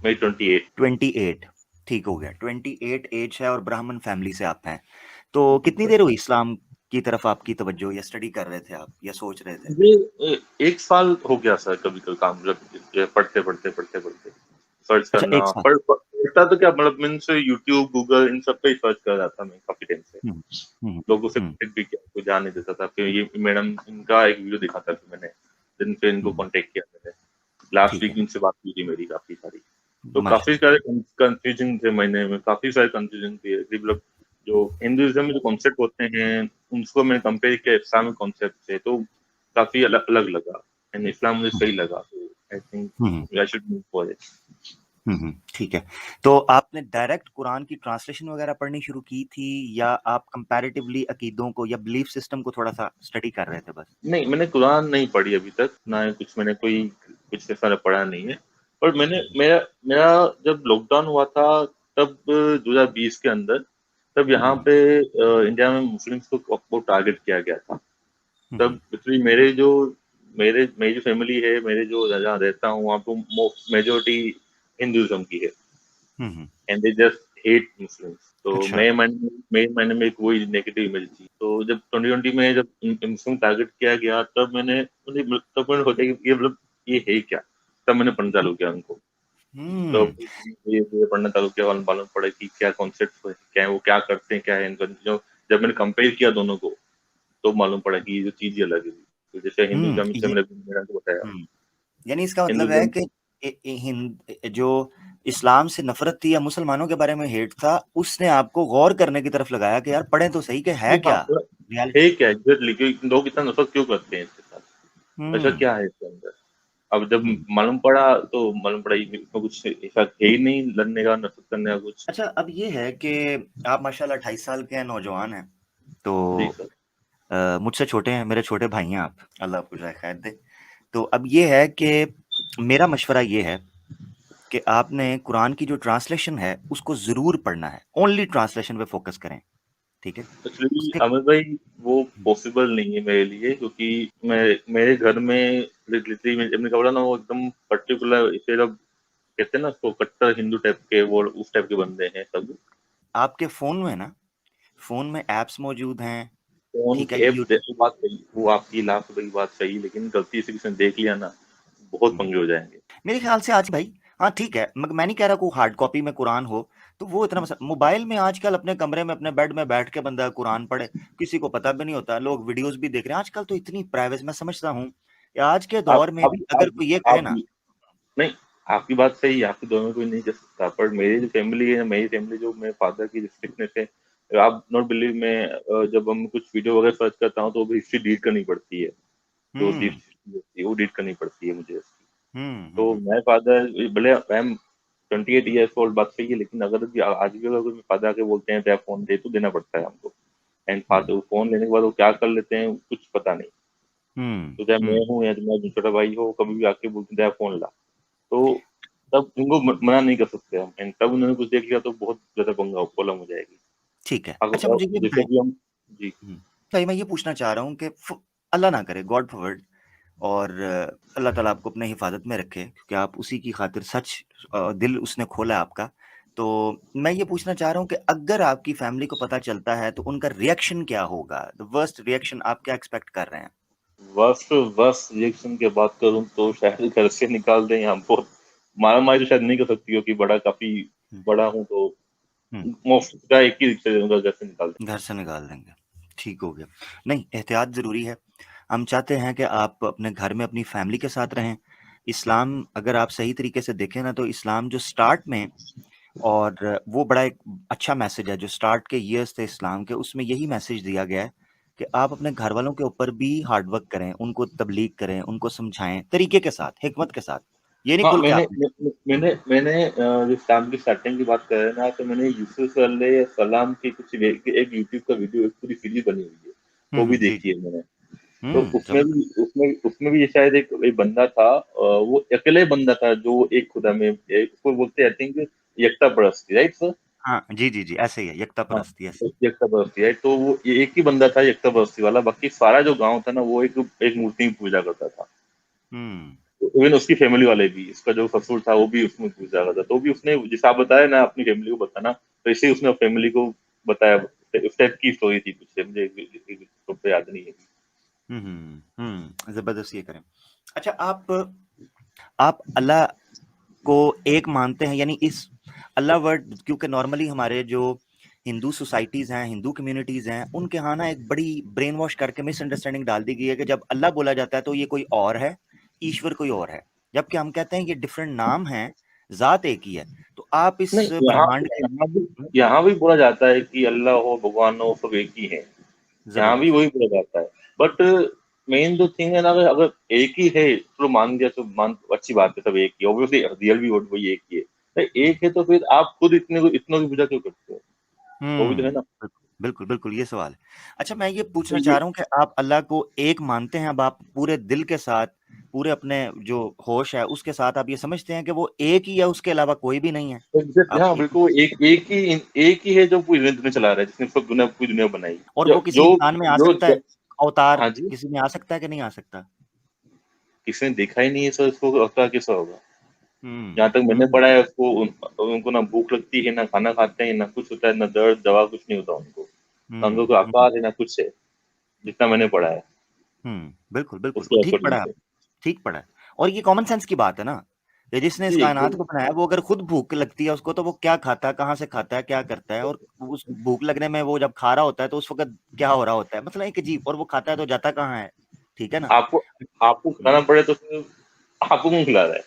मेरी 28। 28, ठीक हो गया। 28 एज है और ब्राह्मण फैमिली से आप हैं। तो कितनी देर हुई इस्लाम की तरफ आपकी तवज्जो, या स्टडी कर रहे थे आप या सोच रहे थे? ये 1 साल हो गया सर कभी-कभी काम जब ये पढ़ते-पढ़ते सर्च अच्छा, करना 1 साल। पढ़ता तो क्या मतलब मीन्स यूट्यूब, गूगल इन सब पे ही सर्च कर रहा था मैं काफ़ी टाइम से। हुँ, हुँ, लोगों से हुँ, कॉन्टैक्ट भी किया, कोई जान नहीं देता था। फिर ये मैडम इनका एक वीडियो देखा था फिर मैंने, दिन पे इनको हुँ, कॉन्टैक्ट किया मैंने। लास्ट ठीक वीक है, इनसे बात हुई थी मेरी काफ़ी सारी। तो काफ़ी माशाल्लाह। सारे कन्फ्यूजन थे महीने में, काफ़ी सारे कन्फ्यूजन थे कि मतलब जो हिंदुइज़्म में जो कॉन्सेप्ट होते हैं, उनको मैंने कंपेयर किया इस्लामिक कॉन्सेप्ट से, तो काफ़ी अलग लगा एंड इस्लाम मुझे हुँ, सही लगा। तो I hmm, think I should move for it. ठीक है। तो आपने डायरेक्ट कुरान की ट्रांसलेशन वगैरह पढ़नी शुरू की थी, या आप कंपैरेटिवली अकीदों को या बिलीफ सिस्टम को थोड़ा-सा स्टडी कर रहे थे बस? नहीं, मैंने कुरान नहीं पढ़ी अभी तक, ना ही कुछ मैंने कोई कुछ ऐसा पढ़ा नहीं है। पर मैंने हुँ, मेरा मेरा जब लॉकडाउन हुआ था तब 2020 के अंदर, तब यहाँ हुँ, पे इंडिया में मुस्लिम्स को बहुत टारगेट किया गया था। हुँ, तब एक्चुअली मेरी जो फैमिली है, मेरे जो जहाँ रहता हूँ वहाँ पे मेजॉरिटी हिंदुइज़्म की है hmm, hmm, and they just hate Muslims. तो अच्छा। मेरे माइंड में एक वही नेगेटिव इमेज थी। तो जब 2020 में जब मुस्लिम टारगेट किया गया तब मैंने सोचा कि ये मतलब ये है क्या? तब मैंने पढ़ना चालू किया उनको। तो हुँ, ये पढ़ना चालू किया और मालूम पड़ा कि क्या कॉन्सेप्ट क्या है, वो क्या करते हैं, क्या है इनका जो जब मैंने कंपेयर किया दोनों को, तो मालूम पड़ा कि ये जो चीज़ ही अलग है। तो जैसे हिंदुइज़्म से ये मैंने आपको बताया, हुँ, यानी इसका मतलब है हिंदुइज़्म कि जो इस्लाम से नफ़रत थी या मुसलमानों के बारे में हेट था, उसने आपको गौर करने की तरफ लगाया कि यार पढ़ें तो सही कि है हाँ, क्या मतलब है रियलिटी? क्या एग्ज़ैक्टली कि लोग इतना नफ़रत क्यों करते हैं इसके साथ? ऐसा हुँ, क्या है इसके अंदर? अब जब हुँ। मालूम पड़ा इसमें कुछ ऐसा है ही नहीं लड़ने का, नफ़रत करने का कुछ। अच्छा, अब ये है कि आप माशाल्लाह 28 साल के हैं, नौजवान हैं, तो जी सर। मुझसे छोटे हैं, मेरे छोटे भाई हैं आप, अल्लाह आपको जाए खैर दे। तो अब ये है कि मेरा मशवरा ये है कि आपने कुरान की जो ट्रांसलेशन है, उसको ज़रूर पढ़ना है। ओनली ट्रांसलेशन पे फ़ोकस करें, ठीक है? एक्चुअली उसके अमित भाई वो हुँ, पॉसिबल नहीं है मेरे लिए क्योंकि मेरे घर में लिटरली मैंने कहा ना वो एकदम पर्टिकुलर इसे लोग कहते हैं ना उसको कट्टर हिंदू टाइप के वो उस टाइप के बंदे हैं सब। आपके फ़ोन में ना, फ़ोन में ऐप्स मौजूद हैं, फ़ोन ठीक के है? ऐप देखो बात सही, वो आपकी लाख रुपए की बात सही, लेकिन गलती से किसी ने देख लिया ना, बहुत हुँ। पंगे हो जाएँगे। मेरे ख्याल से आज भाई, हाँ ठीक है, मैं नहीं कह रहा कोई हार्ड कॉपी में कुरान हो, तो वो इतना मोबाइल में आजकल अपने कमरे में अपने बेड में बैठ के बंदा कुरान पढ़े, किसी को पता भी नहीं होता, लोग वीडियोस भी देख रहे हैं। आजकल तो इतनी प्राइवेसी, मैं समझता हूँ कि आज के आप दौर में भी अगर कोई ये कहे आप ना। नहीं, आपकी बात सही है, आपके दोनों में कोई नहीं कर सकता, पर मेरी जो फैमिली है, मेरी फैमिली जो मेरे फादर की स्ट्रिक्टनेस है, आप नॉट बिलीव मैं जब हम कुछ वीडियो वगैरह सर्च करता हूँ, तो वो हिस्ट्री डिलीट करनी पड़ती है, जो डीप हम्म, हिस्ट्री होती है, वो डिलीट करनी पड़ती है मुझे उसकी। तो हम्म। मेरे फादर भले आई एम 28 ईयर्स ओल्ड बात सही है, लेकिन अगर भी आज भी अगर मेरे फादर आके बोलते हैं, "दे फ़ोन दे," तो देना पड़ता है हमको। एंड हम्म, फादर फ़ोन लेने के बाद वो क्या कर लेते हैं, कुछ पता नहीं। हम्म, तो चाहे मैं हम्म। हूँ या तुम्हारा छोटा भाई हो, कभी भी आके बोलते हैं, "दे फ़ोन ला।" तो तब उनको मना नहीं कर सकते हम एंड तब उन्होंने कुछ देख लिया तो बहुत ज़्यादा प्रॉब्लम हो जाएगी। ठीक है। अब अच्छा, मुझे ये जैसे बताएं। अभी हम जी, भाई मैं ये पूछना चाह रहा हूँ कि अल्लाह ना करे, गॉड फॉरवर्ड, और अल्लाह ताला आपको अपने हिफाजत में रखे, क्योंकि आप उसी की खातिर सच, दिल उसने खोला है आपका। तो मैं ये पूछना चाह रहा हूँ कि अगर आपकी फैमिली को पता चलता है तो उनका रिएक्शन क्या होगा? द वर्स्ट रिएक्शन आप क्या एक्सपेक्ट कर रहे हैं? वर्स्ट वर्स्ट रिएक्शन की बात करूँ तो शायद घर से निकाल दें या बहुत मारा-मारी तो शायद नहीं कर सकती क्योंकि काफ़ी हुँ, बड़ा हूँ तो हुँ, मोस्ट का एक ही रिएक्शन होगा घर से निकाल दें। घर से निकाल देंगे। ठीक हो गया। नहीं, एहतियात ज़रूरी है। हम चाहते हैं कि आप अपने घर में अपनी फैमिली के साथ रहें। इस्लाम अगर आप सही तरीके से देखें ना, तो इस्लाम जो स्टार्ट में, और वो बड़ा एक अच्छा मैसेज है जो स्टार्ट के ईयर्स थे इस्लाम के, उसमें यही मैसेज दिया गया है कि आप अपने घर वालों के ऊपर भी हार्ड वर्क करें, उनको तबलीग करें, उनको समझाएँ, तरीके के साथ, हिकमत के साथ। ये नहीं हाँ, खुल के मैंने आपने। मैं हुँ, मैंने जो इस्लाम की स्टार्टिंग की बात कर रहे हैं ना, तो मैंने यूसुफ सलाम की कुछ एक यूट्यूब का वीडियो एक पूरी सीरीज़ बनी हुई है, हुँ, वो भी हुँ, जी, देखी जी। है मैंने। तो ज़बरदस्त। उसमें भी ये शायद एक बंदा था वो अकेले बंदा था जो एक खुदा में उसको बोलते हैं आई थिंक यकता परस्ती राइट सर? हाँ, जी, जी, जी, ऐसे ही है, यक्ता हाँ, परस्ती ऐसे ही। यकता परस्ती राइट तो वो ये एक ही बंदा था यकता परस्ती वाला बाकी सारा जो गाँव था ना वो एक एक मूर्ति की पूजा करता था। हुँ, इवन उसकी फैमिली वाले भी, उसका जो ससुर था वो भी उसमें घुस जा रहा था, तो भी उसने जैसे आप बताया ना अपनी फैमिली को बताना, तो ऐसे ही उसने फैमिली को बताया। उस टाइप की स्टोरी थी कुछ, मुझे तो याद नहीं है। जबरदस्त ये करें। अच्छा, आप अल्लाह को एक मानते हैं, यानी इस अल्लाह वर्ड, क्योंकि नॉर्मली हमारे जो हिंदू सोसाइटीज हैं, हिंदू कम्युनिटीज हैं, उनके यहाँ ना एक बड़ी ब्रेन वॉश करके मिसअंडरस्टैंडिंग डाल दी गई है कि जब अल्लाह बोला जाता है तो ये कोई और है, ईश्वर कोई और है, जबकि हम कहते हैं ये डिफरेंट नाम है, जात एक ही है। तो आप इस नहीं, ब्रह्मांड के यहाँ भी बोला जाता है कि अल्लाह हो, भगवान हो, सब एक ही है। यहाँ भी जबरदस्त। वही बोला जाता है। बट मेन जो थिंग है ना, अगर अगर एक ही है तो मान दिया, तो मान अच्छी बात है, सब एक ही, ऑब्वियसली रियल भी वही एक ही है। तो एक है तो फिर आप खुद इतनों की पूजा क्यों करते हो? वो भी तो है ना। बिल्कुल बिल्कुल बिल्कुल, ये सवाल है। अच्छा, मैं ये तो पूछना चाह ये रहा हूँ कि आप अल्लाह को एक मानते हैं, अब आप पूरे दिल के साथ, पूरे अपने जो होश है उसके साथ आप ये समझते हैं कि वो एक ही है, उसके अलावा कोई भी नहीं है? एग्जैक्टली, आप हाँ एक, बिल्कुल, एक ही है जो पूरी दुनिया चला रहा है, जिसने सब दुनिया, पूरी दुनिया बनाई। और जो वो किसी जो इंसान में आ सकता है? जो अवतार हाँ जी, किसी में आ सकता है कि नहीं आ सकता? किसी ने देखा ही नहीं है, सर इसको होता कैसा होगा? जहाँ तक मैंने हम्म। पढ़ा है, उनको ना भूख लगती है, ना खाना खाते हैं, ना कुछ होता है, ना दर्द दवा कुछ नहीं होता उनको, ना उनको कोई हम्म। आकार है, ना कुछ है, जितना मैंने पढ़ा है बिल्कुल बिल्कुल, उसके ठीक पढ़ा अकॉर्डिंग है, से। ठीक पढ़ा है। और ये कॉमन सेंस की बात है ना, कि जिसने इस जी कायनात एकदम। को बनाया वो अगर खुद भूख लगती है उसको, तो वो क्या खाता है, कहाँ से खाता है, क्या करता है, और उस भूख लगने में वो जब खा रहा होता है तो उस वक्त क्या हो रहा होता है, मतलब एक अजीब, और वो खाता है तो जाता कहाँ है? ठीक है ना? आपको आपको खाना पड़े तो फिर आपको कौन खिला रहा है?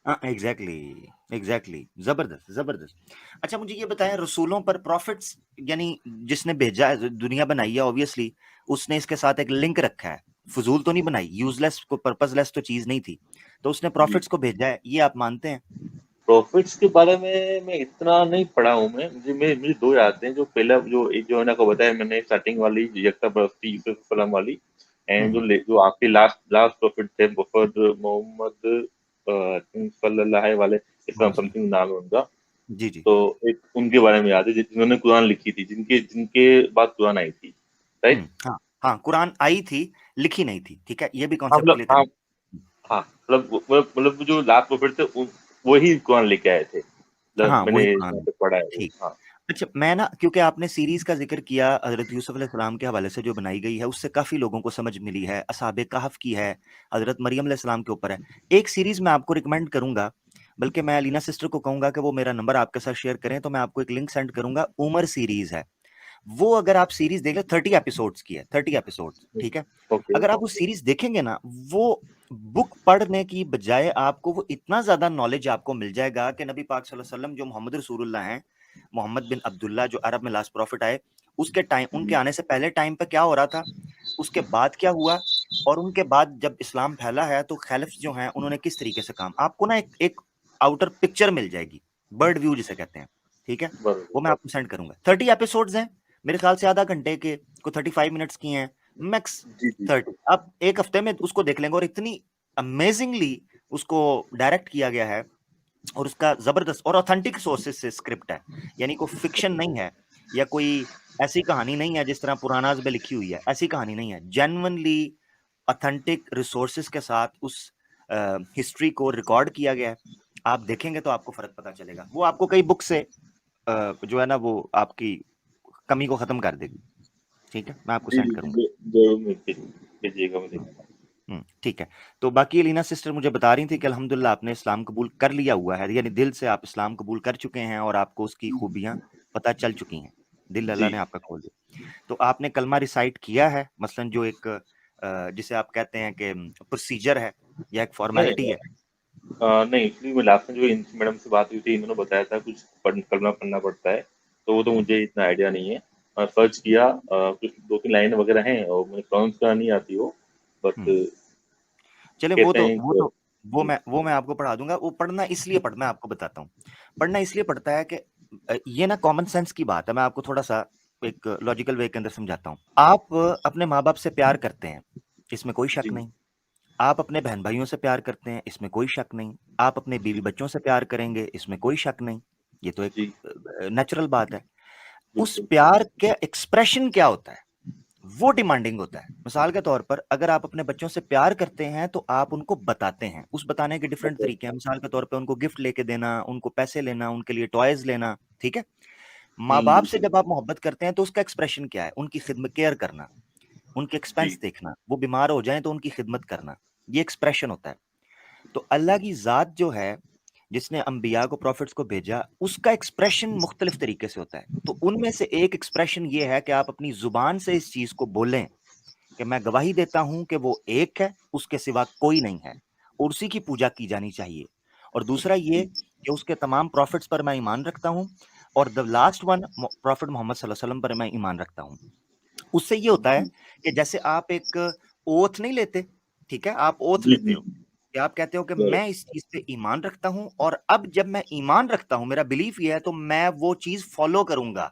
हाँ, एग्जैक्टली एग्जैक्टली, जबरदस्त जबरदस्त। अच्छा, मुझे ये बताएं, रसूलों पर, प्रॉफिट्स, यानी जिसने भेजा है, दुनिया बनाई है, ऑब्वियसली उसने इसके साथ एक लिंक रखा है, फजूल तो नहीं बनाई, यूजलेस को पर्पसलेस तो चीज नहीं थी, तो उसने जी, प्रॉफिट्स को भेजा है, ये आप मानते हैं? प्रॉफिट्स के बारे में मैं इतना नहीं पढ़ा हूँ। मैं मुझे दो याद हैं। जो पहला, जो एक जो है ना, को बताया मैंने स्टार्टिंग वाली, यकता बरसती यूसुफ सलाम वाली, एंड हम्म। जो आखिरी लास्ट लास्ट प्रॉफिट थे वफद मोहम्मद सल्लल्लाहु अलैहि वाले, इतना मोहम्मद सल्लल्लाहु समथिंग नाम है उनका। अलैहि- जी जी। तो एक उनके बारे में याद है, जिन्होंने कुरान लिखी थी, जिनके जिनके बाद कुरान आई थी, राइट। हाँ हाँ, कुरान आई थी, लिखी नहीं थी, ठीक है, ये भी हाँ कॉन्सेप्ट मतलब, क्लियर हाँ करना। हाँ, मतलब जो लास्ट प्रॉफिट थे, वही कुरान लेके आए थे, मतलब हाँ, मैंने वही जहाँ कुरान, तक पढ़ा है वो। ठीक। हाँ अच्छा, मैं ना, क्योंकि आपने सीरीज का जिक्र किया, हजरत यूसुफ अलैहिस्सलाम के हवाले से जो बनाई गई है उससे काफी लोगों को समझ मिली है, असहाबे कहफ की है, हजरत मरियम अलैहिस्सलाम के ऊपर है। एक सीरीज मैं आपको रिकमेंड करूंगा, बल्कि मैं अलीना सिस्टर को कहूंगा कि वो मेरा नंबर आपके साथ शेयर करें, तो मैं आपको एक लिंक सेंड करूंगा, उमर सीरीज है वो, अगर आप सीरीज देख ले, 30 एपिसोड्स की है, 30 एपिसोड्स, ठीक है। ओके। अगर आप उस सीरीज देखेंगे ना, वो बुक पढ़ने की बजाय आपको वो इतना ज्यादा नॉलेज आपको मिल जाएगा कि नबी पाक सल्लल्लाहु अलैहि वसल्लम जो मोहम्मद रसूलुल्लाह हैं, मोहम्मद बिन अब्दुल्ला जो अरब में लास्ट प्रॉफिट आए, उसके टाइम, उनके आने से पहले टाइम पे क्या हो रहा था, उसके बाद क्या हुआ, और उनके बाद जब इस्लाम फैला है तो खैलिफ्स जो हैं उन्होंने किस तरीके से काम, आपको ना एक आउटर पिक्चर मिल जाएगी, बर्ड व्यू जिसे कहते हैं, ठीक है। वो मैं बरोबर। आपको सेंड करूंगा, 30 एपिसोड्स हैं, मेरे ख्याल से आधा घंटे के, को 35 मिनट्स की हैं, मैक्स जी जी। 30, आप एक हफ्ते में उसको देख लेंगे, और इतनी अमेजिंगली उसको डायरेक्ट किया गया है, और उसका जबरदस्त और ऑथेंटिक सोर्सेज से स्क्रिप्ट है, यानी कोई फिक्शन नहीं है, या कोई ऐसी कहानी नहीं है जिस तरह पुरानाज में लिखी हुई है, ऐसी कहानी नहीं है, जेन्युइनली ऑथेंटिक रिसोर्सेज के साथ उस हिस्ट्री को रिकॉर्ड किया गया है। आप देखेंगे तो आपको फर्क पता चलेगा, वो आपको कई बुक से जो है ना, वो आपकी कमी को खत्म कर देगी, ठीक है, मैं आपको जी सेंड जी करूंगा। जी, जरूर भेजिएगा, मैं देखूंगा। ठीक है। तो बाकी अलीना सिस्टर मुझे बता रही थी कि अल्हम्दुलिल्लाह आपने इस्लाम कबूल कर लिया हुआ है, यानी दिल से आप इस्लाम कबूल कर चुके हैं, और आपको उसकी खूबियां पता चल चुकी हैं, दिल अल्लाह जी। ने आपका खोल दिया। तो आपने कलमा रिसाइट किया है, मसलन जो एक जिसे आप कहते हैं कि प्रोसीजर है, या एक फॉर्मेलिटी नहीं, है? नहीं, एक्चुअली मैं लास्ट में जो इन मैडम से बात हुई थी, इन्होंने बताया था कुछ करना पढ़ना पड़ता है, तो वो तो मुझे इतना आइडिया नहीं है। सर्च किया, कुछ दो तीन लाइन वगैरह हैं, और मुझे प्रोनाउंस करना नहीं आती वो, बट हम्म। चले, कहते हैं कि वो मैं आपको पढ़ा दूंगा, वो पढ़ना इसलिए मैं आपको बताता हूँ, पढ़ना इसलिए पड़ता है कि ये ना कॉमन सेंस की बात है, मैं आपको थोड़ा सा एक लॉजिकल वे के अंदर समझाता हूँ। आप अपने माँ बाप से प्यार करते हैं, इसमें कोई शक जी नहीं, आप अपने बहन भाइयों से प्यार करते हैं, इसमें कोई शक नहीं, आप अपने बीवी बच्चों से प्यार करेंगे, इसमें कोई शक नहीं, ये तो एक जी, नेचुरल बात है। उस बिल्कुल। प्यार के एक्सप्रेशन क्या होता है, वो डिमांडिंग होता है। मिसाल के तौर पर अगर आप अपने बच्चों से प्यार करते हैं तो आप उनको बताते हैं, उस बताने के डिफरेंट तरीके हैं। मिसाल के तौर पे उनको गिफ्ट लेके देना, उनको पैसे लेना, उनके लिए टॉयज लेना, ठीक है। माँ बाप से जब आप मोहब्बत करते हैं तो उसका एक्सप्रेशन क्या है? उनकी खिदमत, केयर करना, उनके एक्सपेंस जी देखना, वो बीमार हो जाएं तो उनकी खिदमत करना, ये एक्सप्रेशन होता है। तो अल्लाह की जात जो है, जिसने अंबिया को, प्रॉफिट्स को भेजा, उसका एक्सप्रेशन मुख्तलिफ तरीके से होता है। तो उनमें से एक एक्सप्रेशन ये है कि आप अपनी जुबान से इस चीज को बोलें कि मैं गवाही देता हूं कि वो एक है, उसके सिवा कोई नहीं है, और उसी की पूजा की जानी चाहिए। और दूसरा ये कि उसके तमाम प्रॉफिट्स पर मैं ईमान रखता हूं, और the last one, prophet Mohammad सल्लल्लाहु अलैहि वसल्लम पर मैं ईमान रखता हूं। उससे ये होता है कि जैसे आप एक ओथ नहीं लेते, ठीक है, आप ओथ जी लेते जी हो कि आप कहते हो कि बराबर। मैं इस चीज पे ईमान रखता हूं, और अब जब मैं ईमान रखता हूं, मेरा बिलीफ ये है, तो मैं वो चीज फॉलो करूंगा,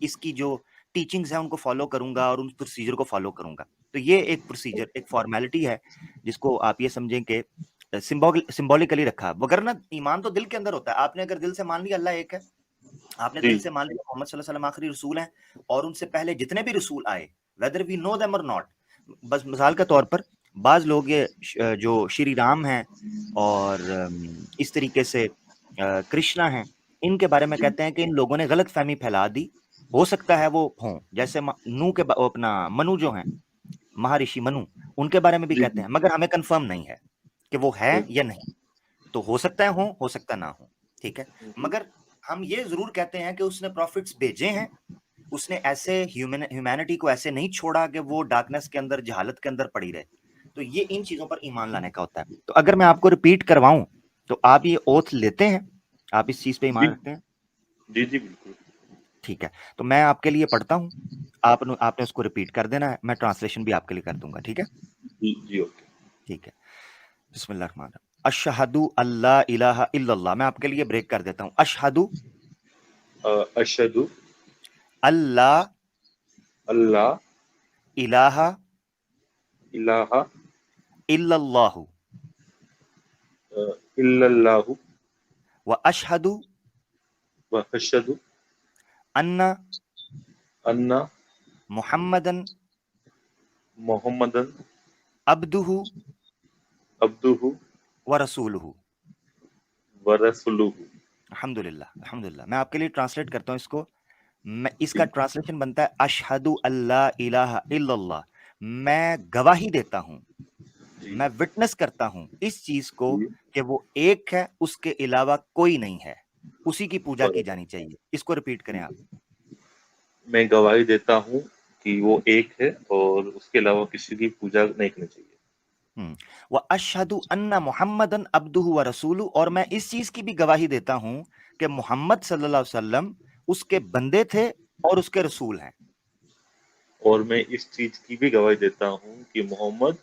इसकी जो टीचिंग्स है उनको फॉलो करूंगा और उन प्रोसीजर को फॉलो करूंगा। तो ये एक प्रोसीजर, एक फॉर्मेलिटी है, जिसको आप ये समझें कि सिंबॉलिकली रखा, वगरना ईमान तो दिल के अंदर होता है। आपने अगर दिल से मान लिया अल्लाह एक है, आपने दिल जी से मान लिया मोहम्मद सल्लल्लाहु अलैहि वसल्लम आखिरी रसूल हैं, और उनसे पहले जितने भी रसूल आए, वेदर वी नो देम और नॉट, बस मिसाल के तौर पर बाज लोग ये जो श्री राम हैं और इस तरीके से कृष्णा हैं, इनके बारे में कहते हैं कि इन लोगों ने गलत फहमी फैला दी। हो सकता है वो हों, जैसे नू के अपना मनु जो हैं, महर्षि मनु, उनके बारे में भी जी कहते जी हैं, मगर हमें कंफर्म नहीं है कि वो है या बिल्कुल। नहीं। तो हो सकता है हो सकता ना हो, ठीक है। मगर हम ये जरूर कहते हैं कि उसने प्रॉफिट्स भेजे हैं, उसने ऐसे ह्यूमैनिटी को ऐसे नहीं छोड़ा कि वो डार्कनेस के अंदर, जहालत के अंदर पड़ी रहे। तो ये इन चीजों पर ईमान लाने का होता है। तो अगर मैं आपको रिपीट करवाऊं, तो आप ये ओथ लेते हैं, आप इस चीज पे जी ईमान रखते हैं? जी जी बिल्कुल। ठीक है, तो मैं आपके लिए पढ़ता हूं, आपने उसको रिपीट कर देना है, मैं ट्रांसलेशन भी आपके लिए कर दूंगा, ठीक है? जी जी ओके। ठीक है। बिस्मिल्लाह। अशहदु अल्ला इलाहा इल्लल्लाह, मैं आपके लिए ब्रेक कर देता हूं। अशहदु अशहदु अल्ला अल्लाह इलाहा इलाहा इल्लल्लाहु इल्लल्लाहु व अशहदु व अशहदु अन्ना अन्ना मुहम्मदन मोहम्मदन अब्दुहु अब्दुहु व रसूलुहु। व रसूलुहु। अल्हम्दुलिल्लाह, अल्हम्दुलिल्लाह। मैं आपके लिए ट्रांसलेट करता हूं इसको। मैं इसका जी ट्रांसलेशन बनता है अशहदु अल्ला इलाहा इल्लल्लाह, मैं गवाही देता हूं, जी मैं विटनेस करता हूं इस चीज को जी कि वो एक है, उसके अलावा कोई नहीं है, उसी की पूजा की बराबर। जानी चाहिए। इसको रिपीट करें आप। मैं गवाही देता हूँ कि वो एक है और उसके अलावा किसी की पूजा नहीं करनी चाहिए। व अशहदु अन्ना मुहम्मदन अब्दुहु व रसूलु, और मैं इस चीज की भी गवाही देता हूं कि मोहम्मद सल्लल्लाहु अलैहि वसल्लम उसके बंदे थे और उसके रसूल हैं। और मैं इस चीज की भी गवाही देता हूँ कि मोहम्मद,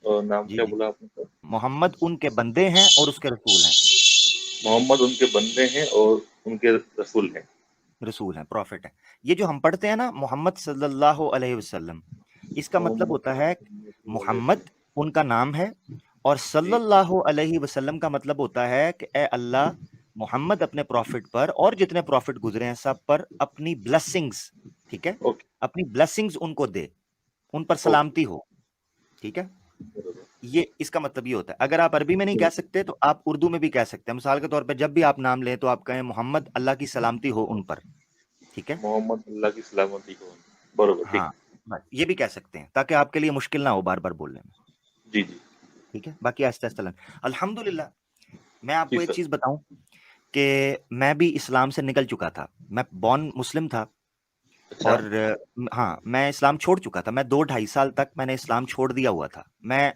नाम जी क्या जी, बोला आपने सर? मोहम्मद उनके बंदे हैं और उसके रसूल हैं। मोहम्मद उनके बंदे हैं और उनके रसूल हैं। रसूल हैं, प्रॉफिट हैं। ये जो हम पढ़ते हैं ना, मोहम्मद सल्लल्लाहु अलैहि वसल्लम, इसका मतलब मोहम्मद होता है मोहम्मद सल्लल्लाहु उनका नाम है, और जी सल्लल्लाहु अलैहि वसल्लम का मतलब होता है कि ए अल्लाह, मोहम्मद अपने प्रॉफिट पर और जितने प्रॉफिट गुजरे हैं सब पर अपनी ब्लेसिंग्स, ठीक है, ओके अपनी ब्लेसिंग्स उनको दे, उन पर ओके सलामती हो, ठीक है। बराबर। ये इसका मतलब ये होता है। अगर आप अरबी में नहीं कह सकते तो आप उर्दू में भी कह सकते हैं। मिसाल के तौर पे जब भी आप नाम लें तो आप कहें मोहम्मद, अल्लाह की सलामती हो उन पर, ठीक है। मोहम्मद अल्लाह की सलामती हो। बरोबर ठीक। हाँ, बस ये भी कह सकते हैं ताकि आपके लिए मुश्किल ना हो बार बार बोलने में, जी जी ठीक है। बाकी आहिस्ता आहिस्ता अल्हम्दुलिल्लाह। मैं जी आपको एक सर। चीज बताऊं कि मैं भी इस्लाम से निकल चुका था। मैं बॉर्न मुस्लिम था, अच्छा। और हाँ, मैं इस्लाम छोड़ चुका था। मैं 2 ढाई साल तक मैंने इस्लाम छोड़ दिया हुआ था। मैं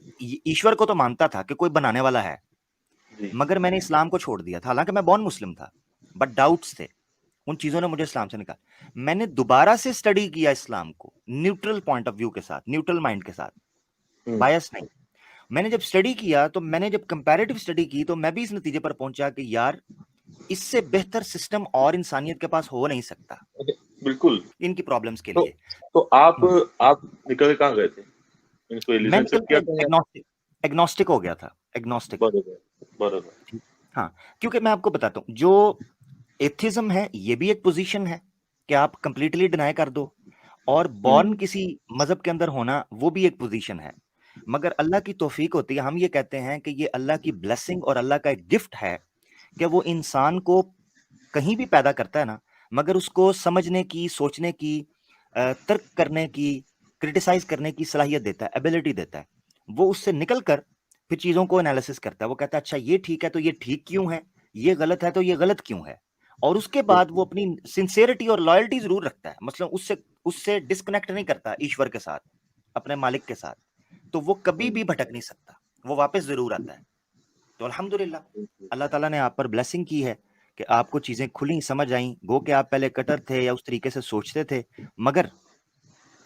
ईश्वर को तो मानता था कि कोई बनाने वाला है, जी मगर मैंने इस्लाम को छोड़ दिया था। हालांकि मैं बॉर्न मुस्लिम था, बट डाउट्स थे, उन चीजों ने मुझे इस्लाम से निकाला। मैंने दोबारा से स्टडी किया इस्लाम को न्यूट्रल पॉइंट ऑफ व्यू के साथ, न्यूट्रल माइंड के साथ, हम्म बायस नहीं। मैंने जब स्टडी किया, तो मैंने जब कंपैरेटिव स्टडी की, तो मैं भी इस नतीजे पर पहुंचा कि यार, इससे बेहतर सिस्टम और इंसानियत के पास हो नहीं सकता ओके, बिल्कुल। इनकी प्रॉब्लम्स के तो लिए। तो आप हम्म। आप निकल के कहाँ गए थे? मीन्स कोई मैं निकल रिलेशनशिप के किया था या? एग्नोस्टिक एग्नोस्टिक हो गया था, एग्नोस्टिक। बरोबर बरोबर। ठीक। हाँ, क्योंकि मैं आपको बताता हूँ, जो एथिज्म है ये भी एक पोजीशन है कि आप कंप्लीटली डिनाई कर दो, और बॉर्न किसी मजहब के अंदर होना वो भी एक पोजीशन है, मगर अल्लाह की तौफीक होती है। हम ये कहते हैं कि ये अल्लाह की ब्लेसिंग और अल्लाह का एक गिफ्ट है कि वो इंसान को कहीं भी पैदा करता है ना, मगर उसको समझने की, सोचने की, तर्क करने की, क्रिटिसाइज करने की सलाहियत देता है, एबिलिटी देता है। वो उससे निकल कर फिर चीजों को एनालिसिस करता है। वो कहता है अच्छा ये ठीक है तो ये ठीक क्यों है, ये गलत है तो ये गलत क्यों है, और उसके बाद वो अपनी सिंसेरिटी और लॉयल्टी जरूर रखता है, मतलब उससे उससे डिस्कनेक्ट नहीं करता ईश्वर के साथ, अपने मालिक के साथ। तो वो कभी भी भटक नहीं सकता, वो वापस जरूर आता है। तो अल्हम्दुलिल्लाह, अल्लाह ताला ने आप पर ब्लेसिंग की है कि आपको चीजें खुली, समझ आई। गो कि आप पहले कटर थे या उस तरीके से सोचते थे, मगर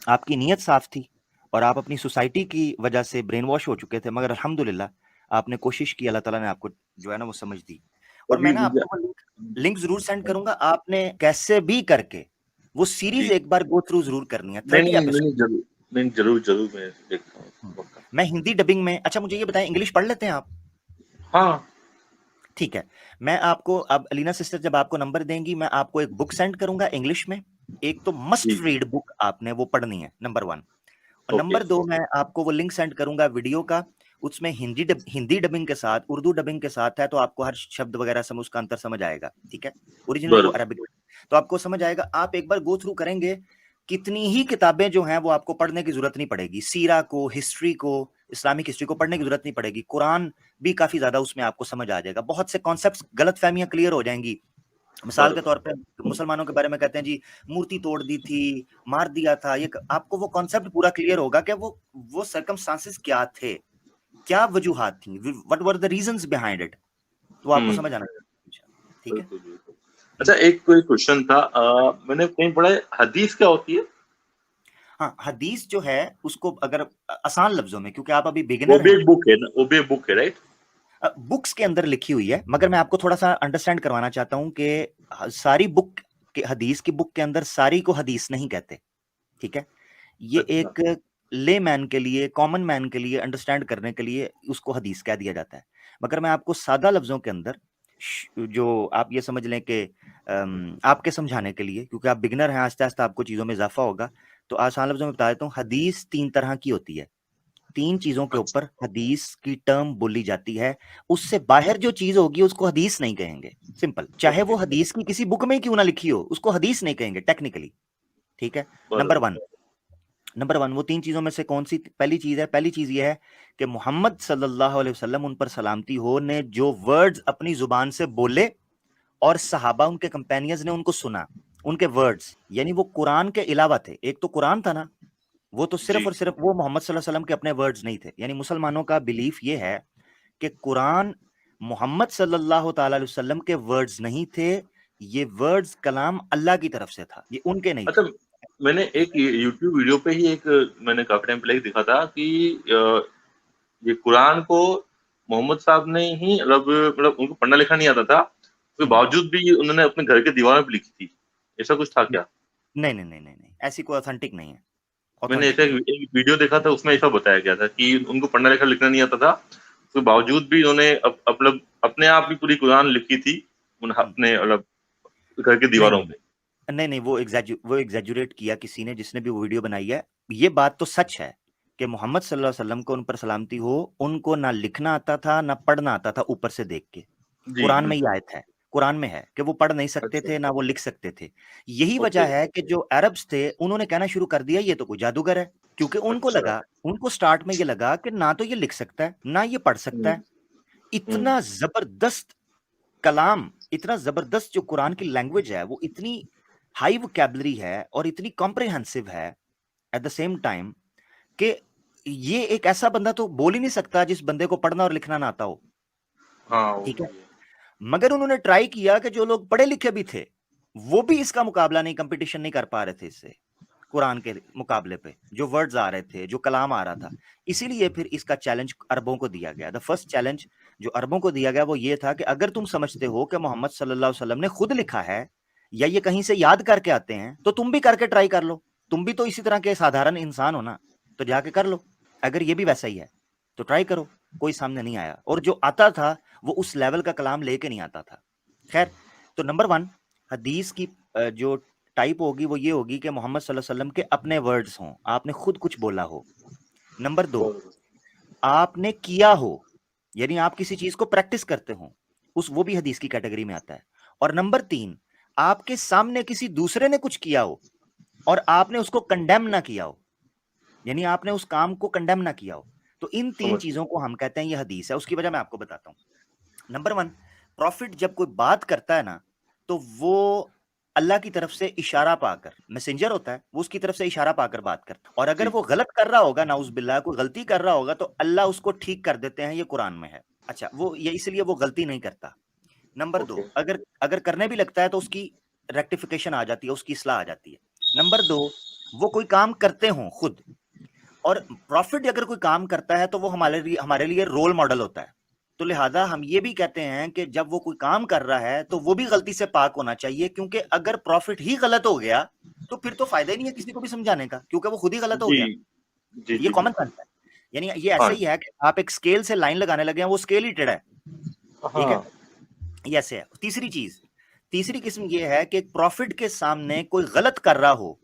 आपकी नीयत साफ थी और आप अपनी सोसाइटी की वजह से ब्रेन वॉश हो चुके थे, मगर अल्हम्दुलिल्लाह आपने कोशिश की, अल्लाह ताला ने आपको जो है ना वो समझ दी। और मैं अभी ना मुझे। आपको वो लिंक लिंक जरूर सेंड करूंगा, आपने कैसे भी करके वो सीरीज जी। एक बार गो थ्रू जरूर करनी है, नहीं 30 नहीं नहीं एपिसोड। नहीं, जरूर। नहीं, जरूर जरूर मैं देखता हूँ पक्का। मैं हिंदी डबिंग में, अच्छा मुझे ये बताएं, इंग्लिश पढ़ लेते हैं आप? हाँ। ठीक है, मैं आपको अब अलीना सिस्टर जब आपको नंबर देंगी, मैं आपको एक बुक सेंड करूंगा इंग्लिश में। एक तो मस्ट जी। रीड बुक आपने वो पढ़नी है, नंबर 1। और ओके। नंबर 2, मैं आपको वो लिंक सेंड करूंगा वीडियो का। उसमें हिंदी डबिंग के साथ, उर्दू डबिंग के साथ है, तो आपको हर शब्द वगैरह समझ, उसका अंतर समझ आएगा। ठीक है, ओरिजिनली वो बरोबर। अरबिक, तो आपको समझ आएगा। आप एक बार गो थ्रू करेंगे, कितनी ही किताबें जो हैं वो आपको पढ़ने की जरूरत नहीं पड़ेगी। सीरा को, हिस्ट्री को, इस्लामिक हिस्ट्री को पढ़ने की जरूरत नहीं पड़ेगी। कुरान भी काफी ज्यादा उसमें आपको समझ आ जाएगा। बहुत से कॉन्सेप्ट्स, गलत फहमियां क्लियर हो जाएंगी। मिसाल के बरोबर। तौर पे मुसलमानों के बारे में कहते हैं जी मूर्ति तोड़ दी थी, मार दिया था, ये आपको वो कॉन्सेप्ट पूरा क्लियर होगा कि वो सर्कमस्टांसेस क्या थे, क्या वजूहात थी, what were the reasons behind it, तो आपको समझ आना चाहिए। ठीक है। बिल्कुल बिल्कुल। अच्छा, एक कोई क्वेश्चन था, मैंने कहीं पढ़ा है, हदीस क्या होती है? हाँ, हदीस जो है उसको अगर आसान लफ्जों में, क्योंकि आप अभी वो बिगिनर भी हैं, एक बुक है ना, वो भी एक बुक है, राइट? बुक्स के अंदर लिखी हुई है, मगर मैं आपको थोड़ा सा अंडरस्टैंड करवाना चाहता हूं कि सारी बुक के, हदीस की बुक के अंदर सारी को हदीस नहीं कहते। ठीक है, ये अच्छा। एक ले मैन के लिए, कॉमन मैन के लिए अंडरस्टैंड करने के लिए उसको हदीस कह दिया जाता है। मगर मैं आपको सादा लफ्जों के अंदर, जो आप ये समझ लें कि आपके समझाने के लिए, क्योंकि आप बिगनर हैं, आस्ते आस्ते आपको चीजों में इजाफा होगा, तो आसान लफ्जों में बता देता हूँ। हदीस 3 तरह की होती है। 3 चीजों के अच्छा। ऊपर हदीस की टर्म बोली जाती है। उससे बाहर जो चीज होगी उसको हदीस नहीं कहेंगे। सिंपल, चाहे ओके। वो हदीस की किसी बुक में ही क्यों ना लिखी हो, उसको हदीस नहीं कहेंगे टेक्निकली। ठीक है। नंबर बरोबर। 1, वो 3 चीजों में से कौन सी पहली चीज है? पहली चीज ये है कि मोहम्मद सल्लल्लाहु अलैहि वसल्लम, उन पर सलामती हो, ने जो वर्ड्स अपनी जुबान से बोले और सहाबा, उनके कंपेनियंस ने उनको सुना, उनके वर्ड्स, यानी वो कुरान के अलावा थे। एक तो कुरान था ना, वो तो सिर्फ जी। और सिर्फ वो मोहम्मद सल्लल्लाहु अलैहि वसल्लम के अपने वर्ड्स नहीं थे। यानी मुसलमानों का बिलीफ ये है कि कुरान मोहम्मद सल्लल्लाहु ताला अलैहि वसल्लम के वर्ड्स नहीं थे, ये वर्ड्स कलाम अल्लाह की तरफ से था, ये उनके नहीं अच्छा, थे। मैंने ठीक एक है। यूट्यूब वीडियो पे ही एक, मैंने काफी टाइम पहले ही देखा था कि ये कुरान को मोहम्मद साहब ने ही, मतलब उनको पढ़ना लिखना नहीं आता था, उसके हम्म। बावजूद भी उन्होंने अपने घर के दीवारों पे लिखी थी। ऐसा कुछ था क्या? नहीं नहीं नहीं नहीं नहीं, ऐसी कोई ऑथेंटिक नहीं है, मैंने ऑथेंटिक ऐसा नहीं। एक वीडियो देखा था, उसमें ऐसा बताया गया था कि उनको पढ़ना लिखना नहीं आता था, उसके बावजूद भी उन्होंने मतलब अपने आप ही पूरी कुरान लिखी थी, हम्म। अपने मतलब घर की नहीं दीवारों नहीं पे। नहीं नहीं, वो एग्जैजुरेट किया किसी ने, जिसने भी वो वीडियो बनाई है। ये बात तो सच है कि मोहम्मद सल्लल्लाहु अलैहि वसल्लम को, उन पर सलामती हो, उनको ना लिखना आता था ना पढ़ना आता था ऊपर से देख के। जी कुरान में ही बिल्कुल। आयत है, कुरान में है कि वो पढ़ नहीं सकते अच्छा। थे ना वो लिख सकते थे। यही ओके। वजह है कि जो अरब्स थे उन्होंने कहना शुरू कर दिया ये तो कोई जादूगर है, क्योंकि उनको अच्छा। लगा, उनको स्टार्ट में ये लगा कि ना तो ये लिख सकता है ना ये पढ़ सकता हम्म। है। इतना जबरदस्त कलाम, इतना जबरदस्त जो कुरान की लैंग्वेज है, वो इतनी हाई वोकैबुलरी है और इतनी कॉम्प्रिहेंसिव है एट द सेम टाइम, कि ये एक ऐसा बंदा तो बोल ही नहीं सकता जिस बंदे को पढ़ना और लिखना ना आता हो। हाँ, वो ठीक है। भी है। मगर उन्होंने ट्राई किया कि जो लोग पढ़े लिखे भी थे वो भी इसका मुकाबला नहीं, कंपटीशन नहीं कर पा रहे थे इससे, कुरान के मुकाबले पे जो वर्ड्स आ रहे थे, जो कलाम आ रहा था। इसीलिए फिर इसका चैलेंज अरबों को दिया गया। द फर्स्ट चैलेंज जो अरबों को दिया गया वो ये था कि अगर तुम समझते हो कि मोहम्मद सल्लल्लाहु अलैहि वसल्लम ने खुद लिखा है या ये कहीं से याद करके आते हैं, तो तुम भी करके ट्राई कर लो। तुम भी तो इसी तरह के साधारण इंसान हो ना, तो जाके कर लो। अगर ये भी वैसा ही है तो ट्राई करो। कोई सामने नहीं आया, और जो आता था वो उस लेवल का कलाम लेके नहीं आता था। खैर, तो नंबर 1, हदीस की जो टाइप होगी वो ये होगी कि मोहम्मद सल्लल्लाहु अलैहि वसल्लम के अपने वर्ड्स हों, आपने खुद कुछ बोला हो। नंबर 2, आपने किया हो, यानी आप किसी चीज को प्रैक्टिस करते हो, वो भी हदीस की कैटेगरी में आता है। और नंबर 3, आपके सामने किसी दूसरे ने कुछ किया हो और आपने उसको कंडेम ना किया हो, यानी आपने उस काम को कंडेम ना किया हो। तो इन 3 चीजों को हम कहते हैं ये हदीस है। उसकी वजह मैं आपको बताता हूं। नंबर 1, प्रॉफिट जब कोई बात करता है ना, तो वो अल्लाह की तरफ से इशारा पाकर, मैसेंजर होता है, वो उसकी तरफ से इशारा पाकर बात करता है। और अगर वो गलत कर रहा होगा, नाउज बिल्लाह, कोई गलती कर रहा होगा, तो अल्लाह उसको ठीक कर देते हैं, ये कुरान में है। अच्छा, वो ये इसलिए वो गलती नहीं करता। नंबर 2, अगर अगर करने भी लगता है तो उसकी रेक्टिफिकेशन आ जाती है, उसकी इस्लाह आ जाती है। नंबर 2, वो कोई काम करते हों खुद, और प्रॉफिट अगर कोई काम करता है तो वो हमारे लिए रोल मॉडल होता है। तो लिहाजा हम ये भी कहते हैं कि जब वो कोई काम कर रहा है तो वो भी गलती से पाक होना चाहिए, क्योंकि अगर प्रॉफिट ही गलत हो गया तो फिर तो फायदा ही नहीं है किसी को भी समझाने का, क्योंकि वो खुद ही गलत हो गया। जी ये जी कॉमन बिल्कुल। सेंस है। यानी ये ऐसे ही है कि आप एक स्केल से लाइन लगाने लगे हैं, वो स्केल ही टेढ़ा है। ठीक है, हाँ ये ऐसे है। तीसरी किस्म ये है कि प्रॉफिट के सामने कोई गलत कर रहा हो,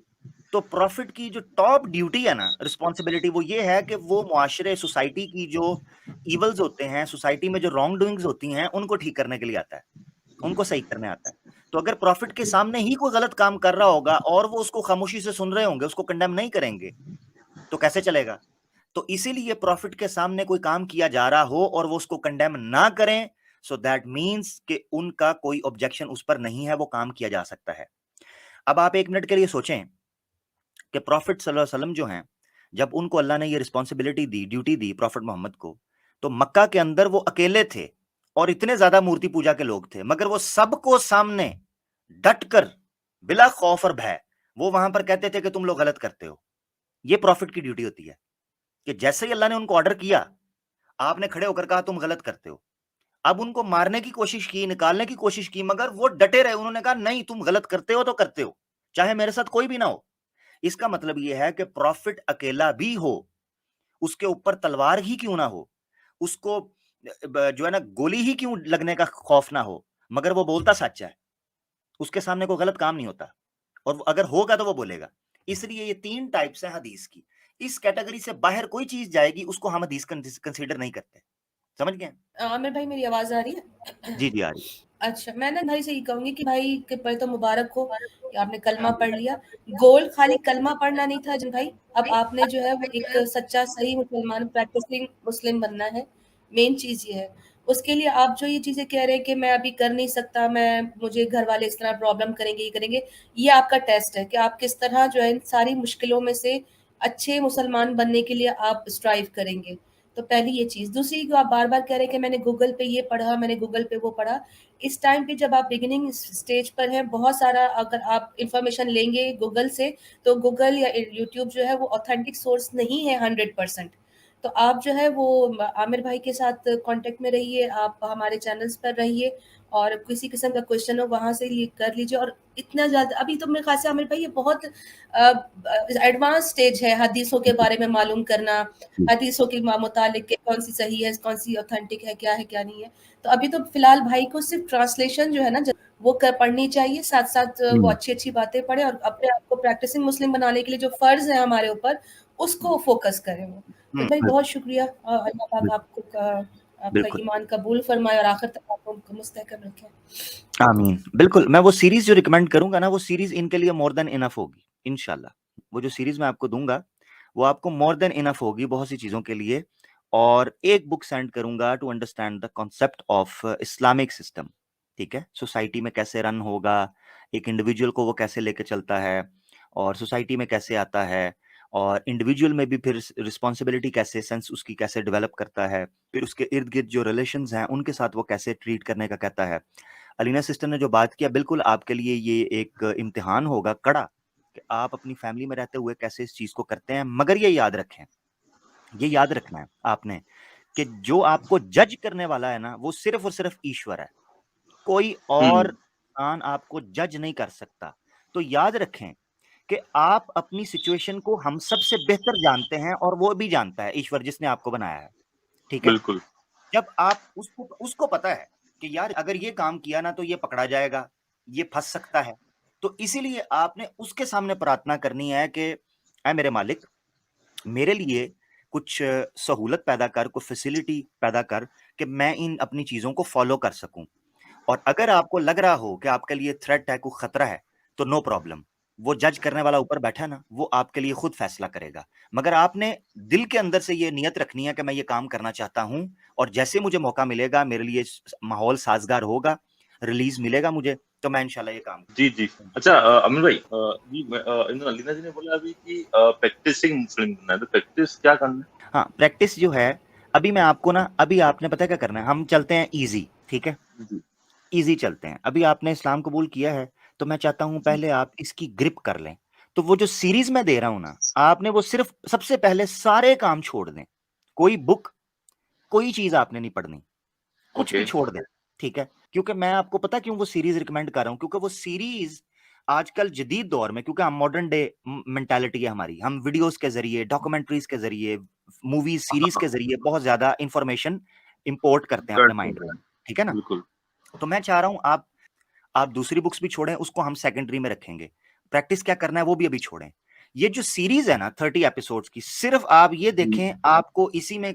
तो प्रॉफिट की जो टॉप ड्यूटी है ना, रिस्पॉन्सिबिलिटी, वो ये है कि वो मुआशरे, सोसाइटी की जो इवल्स होते हैं, सोसाइटी में जो रॉन्ग डूइंग्स होती हैं, उनको ठीक करने के लिए आता है, उनको सही करने आता है। तो अगर प्रॉफिट के सामने ही कोई गलत काम कर रहा होगा और वो उसको खामोशी से सुन रहे होंगे, उसको कंडेम नहीं करेंगे, तो कैसे चलेगा? तो इसीलिए प्रॉफिट के सामने कोई काम किया जा रहा हो और वो उसको कंडेम ना करें, सो दैट मीन्स कि उनका कोई ऑब्जेक्शन उस पर नहीं है, वो काम किया जा सकता है। अब आप 1 मिनट के लिए सोचें कि प्रॉफिट सल्लल्लाहु अलैहि वसल्लम जो हैं, जब उनको अल्लाह ने ये रिस्पॉन्सिबिलिटी दी, ड्यूटी दी प्रॉफिट मोहम्मद को, तो मक्का के अंदर वो अकेले थे और इतने ज्यादा मूर्ति पूजा के लोग थे, मगर वो सबको सामने डट कर, बिला खौफ और भय, वो वहां पर कहते थे कि तुम लोग गलत करते हो। ये प्रॉफिट की ड्यूटी होती है कि जैसे ही अल्लाह ने उनको ऑर्डर किया, आपने खड़े होकर कहा तुम गलत करते हो। अब उनको मारने की कोशिश की, निकालने की कोशिश की, मगर वो डटे रहे। उन्होंने कहा नहीं, तुम गलत करते हो तो करते हो, चाहे मेरे साथ कोई भी ना हो। इसका मतलब यह है कि प्रॉफिट अकेला भी हो, उसके ऊपर तलवार ही क्यों ना हो, उसको जो है ना गोली ही क्यों लगने का खौफ ना हो, मगर वो बोलता सच है, उसके सामने कोई गलत काम नहीं होता, और अगर होगा तो वो बोलेगा। इसलिए ये 3 टाइप्स है हदीस की। इस कैटेगरी से बाहर कोई चीज जाएगी उसको हम हदीस कंसीडर नहीं करते। समझ गए? आमिर भाई, मेरी आवाज आ रही है? जी जी, आ रही। अच्छा, मैं ना भाई से ये कहूंगी कि भाई के पर तो मुबारक हो कि आपने कलमा पढ़ लिया। गोल खाली कलमा पढ़ना नहीं था जिन भाई, अब आपने जो है वो एक सच्चा सही मुसलमान, प्रैक्टिसिंग मुस्लिम बनना है। मेन चीज ये है। उसके लिए आप जो ये चीजें कह रहे हैं कि मैं अभी कर नहीं सकता, मैं मुझे घर वाले इस तरह प्रॉब्लम करेंगे, ये करेंगे, ये आपका टेस्ट है कि आप किस तरह जो है इन सारी मुश्किलों में से अच्छे मुसलमान बनने के लिए आप स्ट्राइव करेंगे। तो पहली ये चीज। दूसरी, जो आप बार बार कह रहे हैं कि मैंने गूगल पे ये पढ़ा, मैंने गूगल पे वो पढ़ा, इस टाइम पे जब आप बिगिनिंग स्टेज पर हैं, बहुत सारा अगर आप इंफॉर्मेशन लेंगे गूगल से, तो गूगल या यूट्यूब जो है वो ऑथेंटिक सोर्स नहीं है 100%। तो आप जो है वो आमिर भाई के साथ कांटेक्ट में रहिए, आप हमारे चैनल्स पर रहिए, और किसी किस्म का क्वेश्चन हो वहां से कर लीजिए। और इतना ज्यादा अभी तो मेरे ख्याल से आमिर भाई ये बहुत एडवांस स्टेज है हदीसों के बारे में मालूम करना, हदीसों के मुतालिक के कौन सी सही है, कौन सी ऑथेंटिक है, क्या नहीं है। तो अभी तो फिलहाल भाई को सिर्फ ट्रांसलेशन जो है ना वो पढ़नी चाहिए, साथ साथ वो अच्छी अच्छी बातें पढ़े और अपने आप को प्रैक्टिसिंग मुस्लिम बनाने के लिए जो फर्ज है हमारे ऊपर, उसको फोकस करें वो। तो भाई बहुत शुक्रिया, अल्लाह पाक आपको आपका बिल्कुल, ईमान कबूल फरमाए और आखिर तक आपको मुस्तहकम रखे। आमीन। बिल्कुल, मैं वो सीरीज जो रिकमेंड करूंगा ना, वो सीरीज इनके लिए मोर देन इनफ होगी इंशाल्लाह। वो जो सीरीज मैं आपको दूंगा वो आपको मोर देन इनफ होगी बहुत सी चीजों के लिए। और एक बुक सेंड करूंगा to understand the concept of Islamic system. ठीक है, सोसाइटी में कैसे रन होगा, एक इंडिविजुअल को वो कैसे लेके चलता है, और सोसाइटी में कैसे आता है, और इंडिविजुअल में भी फिर रिस्पॉन्सिबिलिटी कैसे, सेंस उसकी कैसे डेवलप करता है, फिर उसके इर्द गिर्द जो रिलेशंस हैं उनके साथ वो कैसे ट्रीट करने का कहता है। अलीना सिस्टर ने जो बात किया, बिल्कुल आपके लिए ये एक इम्तिहान होगा कड़ा कि आप अपनी फैमिली में रहते हुए कैसे इस चीज को करते हैं। मगर ये याद रखें, ये याद रखना है आपने कि जो आपको जज करने वाला है ना, वो सिर्फ और सिर्फ ईश्वर है, कोई और इंसान आपको जज नहीं कर सकता। तो याद रखें कि आप अपनी सिचुएशन को हम सबसे बेहतर जानते हैं, और वो भी जानता है ईश्वर जिसने आपको बनाया है। ठीक है, बिल्कुल। जब आप उसको पता है कि यार अगर ये काम किया ना तो ये पकड़ा जाएगा, ये फंस सकता है, तो इसीलिए आपने उसके सामने प्रार्थना करनी है कि ऐ मेरे मालिक, मेरे लिए कुछ सहूलत पैदा कर, कोई फैसिलिटी पैदा कर कि मैं इन अपनी चीज़ों को फ़ॉलो कर सकूँ। और अगर आपको लग रहा हो कि आपके लिए थ्रेट है, कोई खतरा है, तो नो प्रॉब्लम। वो जज करने वाला ऊपर बैठा है ना, वो आपके लिए खुद फैसला करेगा। मगर आपने दिल के अंदर से ये नियत रखनी है कि मैं ये काम करना चाहता हूँ और जैसे मुझे मौका मिलेगा, मेरे लिए माहौल साजगार होगा, रिलीज मिलेगा मुझे, तो मैं इंशाल्लाह ये काम जी जी। अच्छा अमीर भाई, जी अलीना जी ने बोला अभी कि प्रैक्टिसिंग मुस्लिम बनना है, तो प्रैक्टिस क्या करना है? हाँ, प्रैक्टिस जो है, अभी मैं आपको ना, अभी आपने पता है क्या करना है, हम चलते हैं ईजी, ठीक है, जी ईजी चलते हैं। अभी आपने इस्लाम कबूल किया है, तो मैं चाहता हूं जी। पहले आप इसकी ग्रिप कर लें। तो वो जो सीरीज मैं दे रहा हूं ना, आपने वो सिर्फ सबसे पहले सारे काम छोड़ दें, कोई बुक, कोई चीज आपने नहीं पढ़नी, कुछ भी ओके। छोड़ दें, ठीक है। क्योंकि मैं आपको पता क्यों वो सीरीज रिकमेंड कर रहा हूं, क्योंकि वो सीरीज आजकल जदीद दौर में, क्योंकि हम मॉडर्न डे मेंटालिटी है हमारी, हम वीडियोस के जरिए, डॉक्यूमेंट्रीज के जरिए, मूवीज सीरीज हाँ, के जरिए बहुत ज्यादा इंफॉर्मेशन इंपोर्ट करते हैं अपने करते माइंड में, हैं, ठीक है ना। बिल्कुल। तो मैं चाह रहा हूं आप दूसरी बुक्स भी छोड़ें, उसको हम सेकेंडरी में रखेंगे। प्रैक्टिस क्या करना है वो भी अभी छोड़ें। ये जो सीरीज है ना 30 एपिसोड्स की, सिर्फ आप ये जी देखें, आपको इसी में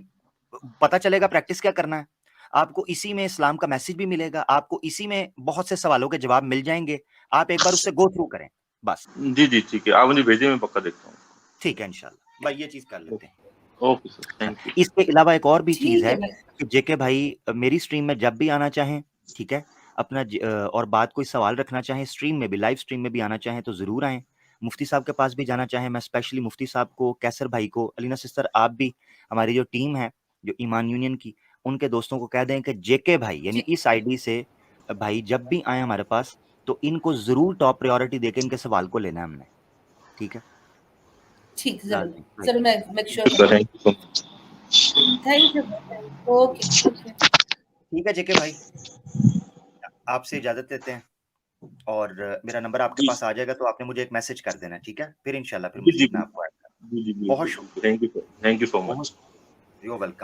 पता चलेगा प्रैक्टिस क्या करना है। आपको इसी में इस्लाम का मैसेज भी मिलेगा, आपको इसी में बहुत से सवालों के जवाब मिल जाएंगे। आप एक बार उससे गो थ्रू करें बस। जी जी, ठीक है, आप मुझे भेजिए, मैं पक्का देखता हूँ। ठीक है, इंशाल्लाह भाई, ये चीज कर लेते हैं। Okay sir, thank you. इसके अलावा एक और भी चीज ठीक है है भाई। कि जेके भाई मेरी स्ट्रीम में जब भी आना चाहें, ठीक है, अपना और बात कोई सवाल रखना चाहें, स्ट्रीम में भी, लाइव स्ट्रीम में भी आना चाहें तो जरूर आएं। मुफ्ती साहब के पास भी जाना चाहें, मैं स्पेशली मुफ्ती साहब को, कैसर भाई को, अलीना सिस्टर, आप भी, हमारी जो टीम है जो ईमान यूनियन की, उनके दोस्तों को कह दें कि जेके भाई यानी जी इस आईडी से भाई जब भी आए हमारे पास, तो इनको जरूर टॉप प्रायोरिटी देके इनके सवाल को लेना है हमने, ठीक है। ठीक, जरूर लाजमी भाई। जरूर, मैं मेक श्योर सर, करूंगी। Thank you so much. Thank you. Okay okay. ठीक है जेके भाई, आपसे इजाजत लेते हैं। और मेरा नंबर आपके जी पास आ जाएगा तो आपने मुझे एक मैसेज कर देना, ठीक है, फिर इंशाल्लाह फिर जी जी, मैं आपको ऐड करूंगा। जी जी, बहुत बिल्कुल, शुक्रिया, thank you sir, thank you so बहुत, मच। You welcome.